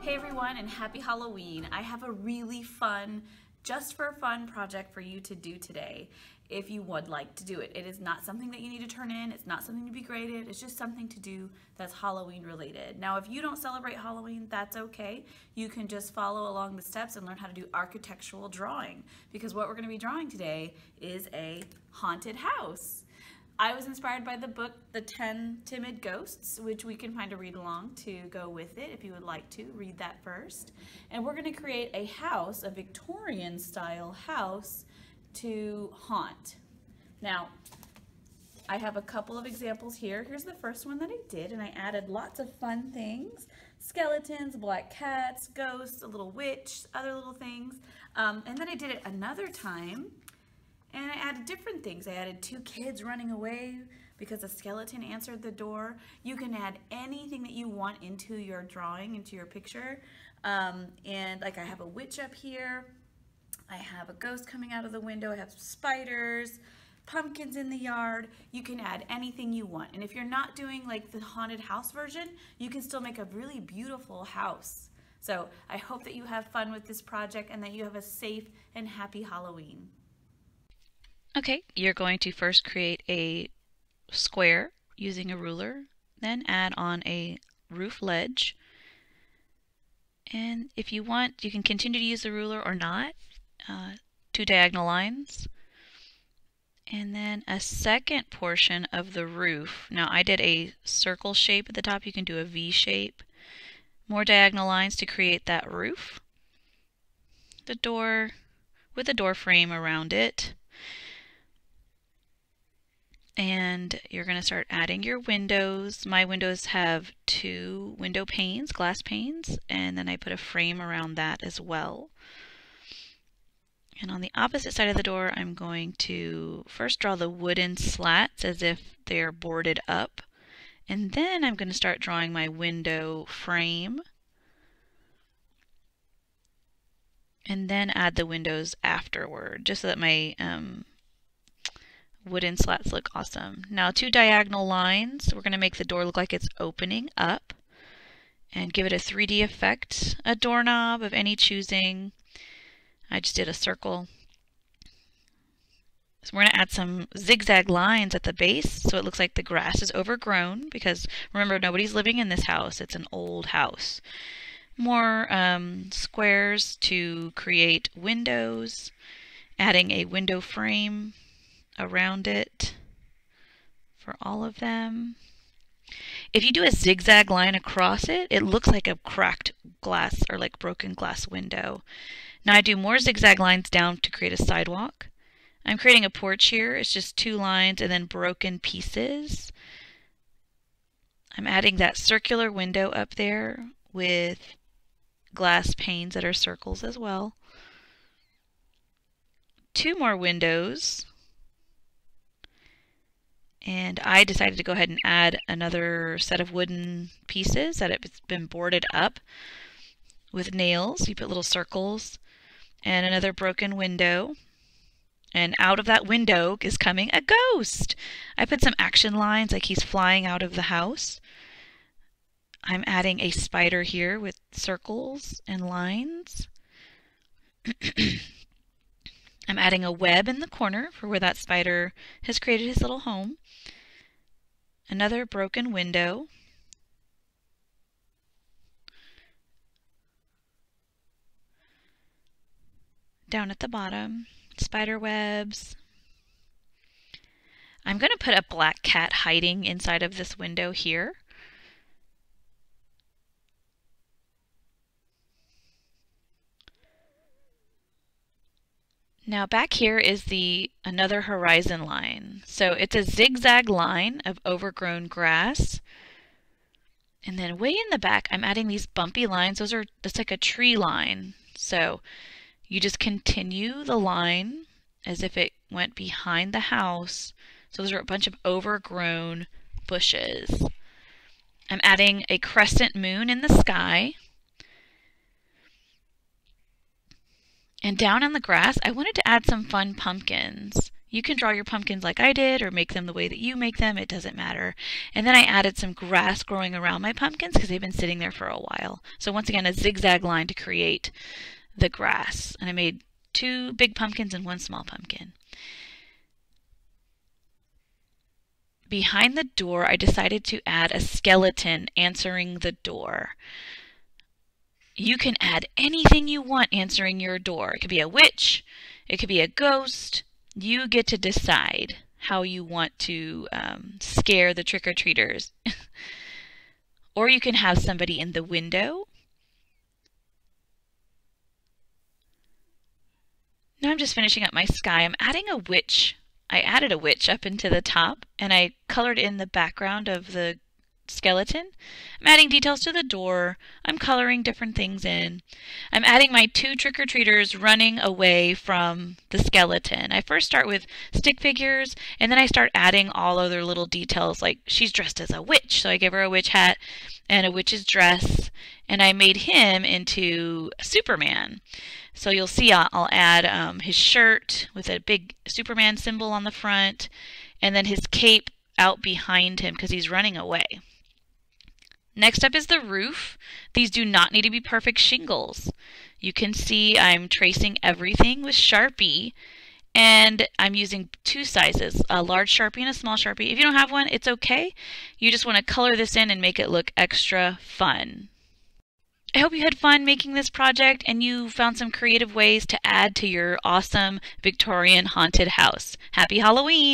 Hey everyone, and happy Halloween. I have a really fun, just for fun project for you to do today if you would like to do it. It is not something that you need to turn in, it's not something to be graded, it's just something to do that's Halloween related. Now if you don't celebrate Halloween, that's okay. You can just follow along the steps and learn how to do architectural drawing, because what we're going to be drawing today is a haunted house. I was inspired by the book, The 10 Timid Ghosts, which we can find a read along to go with it if you would like to read that first. And we're going to create a house, a Victorian style house to haunt. Now, I have a couple of examples here. Here's the first one that I did, and I added lots of fun things. Skeletons, black cats, ghosts, a little witch, other little things. And then I did it another time. And I added different things. I added two kids running away because a skeleton answered the door. You can add anything that you want into your drawing, into your picture. And like I have a witch up here. I have a ghost coming out of the window. I have spiders, pumpkins in the yard. You can add anything you want. And if you're not doing like the haunted house version, you can still make a really beautiful house. So I hope that you have fun with this project and that you have a safe and happy Halloween. Okay, you're going to first create a square using a ruler, then add on a roof ledge. And if you want, you can continue to use the ruler or not. Two diagonal lines. And then a second portion of the roof. Now I did a circle shape at the top, you can do a V shape. More diagonal lines to create that roof. The door with a door frame around it. And you're going to start adding your windows. My windows have two window panes, glass panes, and then I put a frame around that as well. And on the opposite side of the door, I'm going to first draw the wooden slats as if they're boarded up. And then I'm going to start drawing my window frame. And then add the windows afterward, just so that my wooden slats look awesome. Now two diagonal lines. We're going to make the door look like it's opening up and give it a 3D effect. A doorknob of any choosing. I just did a circle. So we're going to add some zigzag lines at the base so it looks like the grass is overgrown, because remember, nobody's living in this house. It's an old house. More squares to create windows. Adding a window frame around it for all of them. If you do a zigzag line across it, it looks like a cracked glass or like broken glass window. Now I do more zigzag lines down to create a sidewalk. I'm creating a porch here. It's just two lines and then broken pieces. I'm adding that circular window up there with glass panes that are circles as well. Two more windows. And I decided to go ahead and add another set of wooden pieces that have been boarded up with nails. You put little circles and another broken window. And out of that window is coming a ghost. I put some action lines like he's flying out of the house. I'm adding a spider here with circles and lines. I'm adding a web in the corner for where that spider has created his little home. Another broken window. Down at the bottom, spider webs. I'm going to put a black cat hiding inside of this window here. Now back here is another horizon line. So it's a zigzag line of overgrown grass. And then way in the back, I'm adding these bumpy lines. That's like a tree line. So you just continue the line as if it went behind the house. So those are a bunch of overgrown bushes. I'm adding a crescent moon in the sky. And down on the grass, I wanted to add some fun pumpkins. You can draw your pumpkins like I did or make them the way that you make them. It doesn't matter. And then I added some grass growing around my pumpkins because they've been sitting there for a while. So once again, a zigzag line to create the grass. And I made 2 big pumpkins and 1 small pumpkin. Behind the door, I decided to add a skeleton answering the door. You can add anything you want answering your door. It could be a witch. It could be a ghost. You get to decide how you want to scare the trick-or-treaters. Or you can have somebody in the window. Now I'm just finishing up my sky. I'm adding a witch. I added a witch up into the top, and I colored in the background of the skeleton. I'm adding details to the door. I'm coloring different things in. I'm adding my 2 trick-or-treaters running away from the skeleton. I first start with stick figures, and then I start adding all other little details, like she's dressed as a witch, so I give her a witch hat and a witch's dress, and I made him into Superman. So you'll see I'll add his shirt with a big Superman symbol on the front, and then his cape out behind him because he's running away. Next up is the roof. These do not need to be perfect shingles. You can see I'm tracing everything with Sharpie, and I'm using 2 sizes, a large Sharpie and a small Sharpie. If you don't have one, it's okay. You just want to color this in and make it look extra fun. I hope you had fun making this project and you found some creative ways to add to your awesome Victorian haunted house. Happy Halloween!